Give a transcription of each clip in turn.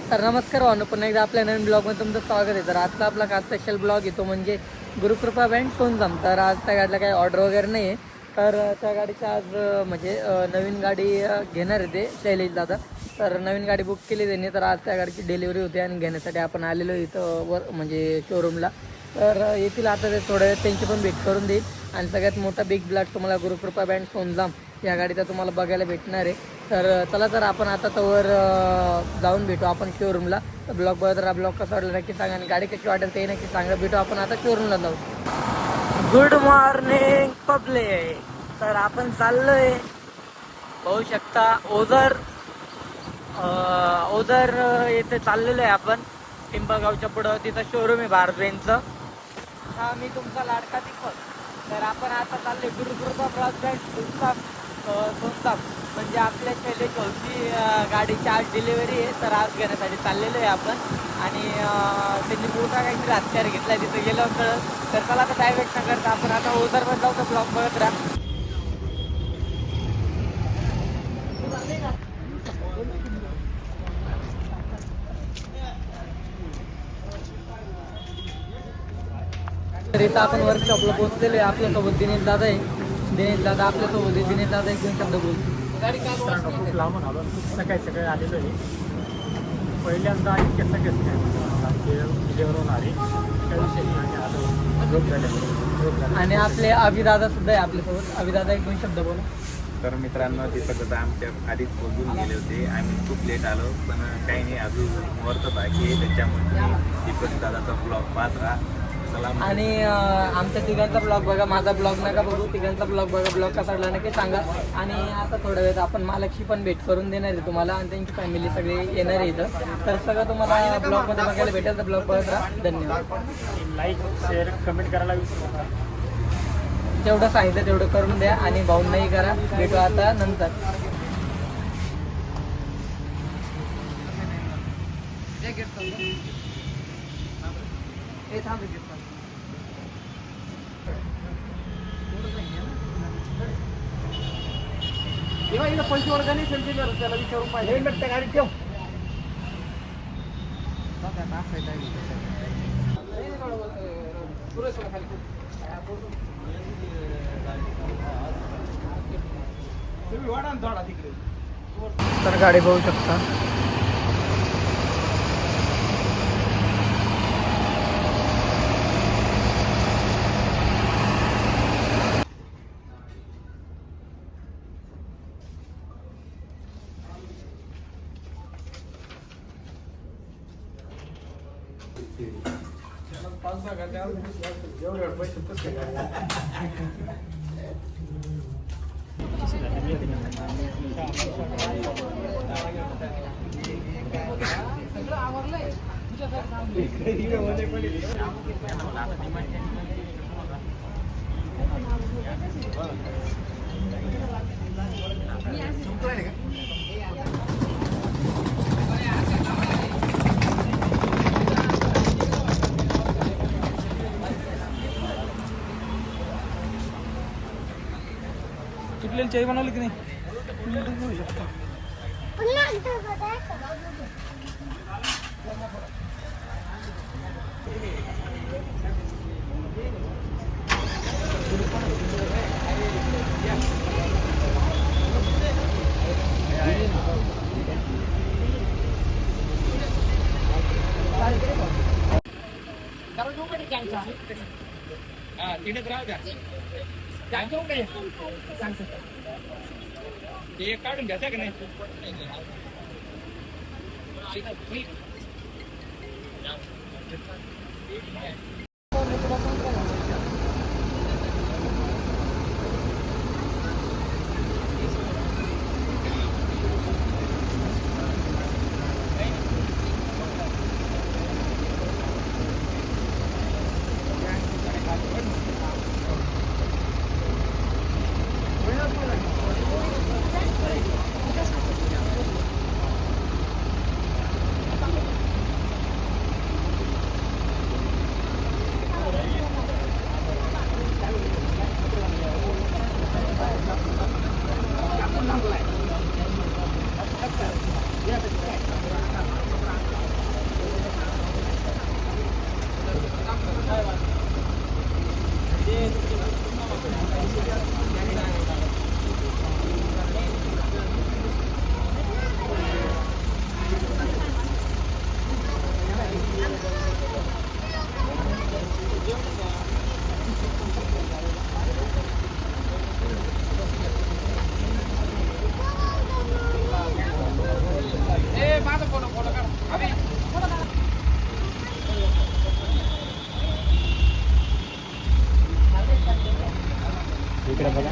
तर नमस्कार वाहनो, पुन्हा एकदा आपल्या नवीन ब्लॉगमध्ये तुमचं स्वागत आहे. तर आजचा आपला का स्पेशल ब्लॉग येतो म्हणजे गुरुकृपा बँड सोनजाम. तर आज त्या गाडीला काही ऑर्डर वगैरे नाही आहे. तर त्या गाडीच्या आज म्हणजे नवीन गाडी घेणार आहे ते शैलेश दादा. तर नवीन गाडी बुक केली त्यांनी. तर आज त्या गाडीची डिलिव्हरी होती आणि घेण्यासाठी आपण आलेलो इथं म्हणजे शोरूमला. तर येथील आता ते थोड्या वेळ त्यांची पण भेट करून देईल. आणि सगळ्यात मोठा बिग ब्लॅक तुम्हाला गुरुकृपा बँड सोनजाम या गाडीचा तुम्हाला बघायला भेटणार आहे. तर चला तर आपण आता तोवर जाऊन भेटू आपण शोरूमला. तर ब्लॉग बघत राहा. ब्लॉग कसा वाटला नक्की सांगा आणि गाडी कशी वाटेल ते नक्की सांगा. भेटू आपण आता शोरूमला जाऊ. Good morning public. तर आपण चाललोय पाहू शकता ओझर येथे चाललेलो आहे आपण पिंपळगावच्या पुढं. तिथं शोरूम आहे भारत बेंचचं. हा मी तुमचा लाडका दीपक. तर आपण आता चाललोय गुरुकृपा ब्रॉडबँड सोनजाम म्हणजे आपल्या शैलेश भाऊची गाडीची आज डिलिव्हरी आहे. तर आज घेण्यासाठी चाललेलो आहे आपण. आणि त्यांनी मोठा काहीतरी हत्यार घेतला तिथं गेल्यावर कळत. तर चला आता डायरेक्ट न करता आपण आता ओझरमध्ये जाऊ. तर ब्लॉग बघत राहा. तर इथं आपण वर्कशॉपला पोहोचलेलो आहे. आपल्यासोबत दिनेश दादा आहे. दिनेश दादा आपल्यासोबत आहे. दिनेश दादा एक दोन शब्द बोल. खूप लांबून आलो. सकाळी आलेलो आहे. पहिल्यांदा इतक्या सगळ्या जेवण आले त्या विषयी आम्ही आलो. झोप झाले आणि आपले अभिदादा सुद्धा आहे आपल्यासोबत. अभिदादा एक दोन शब्द बोला. तर मित्रांनो, दीपक दादा आमच्या आधीच बोलून गेले होते. आम्ही खूप लेट आलो, पण काही नाही, अजून मुहूर्त बाकी आहे. त्याच्यामुळे तुम्ही दीपक दादाचा ब्लॉग पाहत राहा. चला. आणि आमच्या तिघांचा ब्लॉग बघा, माझा ब्लॉग नका बघू, तिघांचा ब्लॉग बघा. ब्लॉग कसा वाटला नक्की सांगा. आणि आता थोड्या वेळात आपण मालकशी पण भेट करून देणार आहे तुम्हाला आणि त्यांची फॅमिली सगळे येणार आहे इथं. तर सगळं तुम्हाला ब्लॉगमध्ये बघायला भेटेल. तर ब्लॉग बघत राहा. धन्यवाद. लाईक शेअर कमेंट करायला विसरू नका. जेवढं सांगितलं तेवढं करून द्या आणि भाऊंनाही करा. भेटू आता नंतर. पंचवर्गाने त्याला विचारून पाहिजे गाडी ठेव. तुम्ही वाढा ना थोडा तिकडे. तर गाडी बघू शकता. जेवढे पैसे तसे तुटलेली चाय बनवली की नाही घेऊ शकतो. ते काढून घ्यायचं का नाही. इकडे बघा.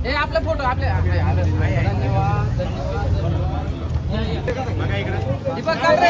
हे आपले फोटो आपले दीपक काढ रे.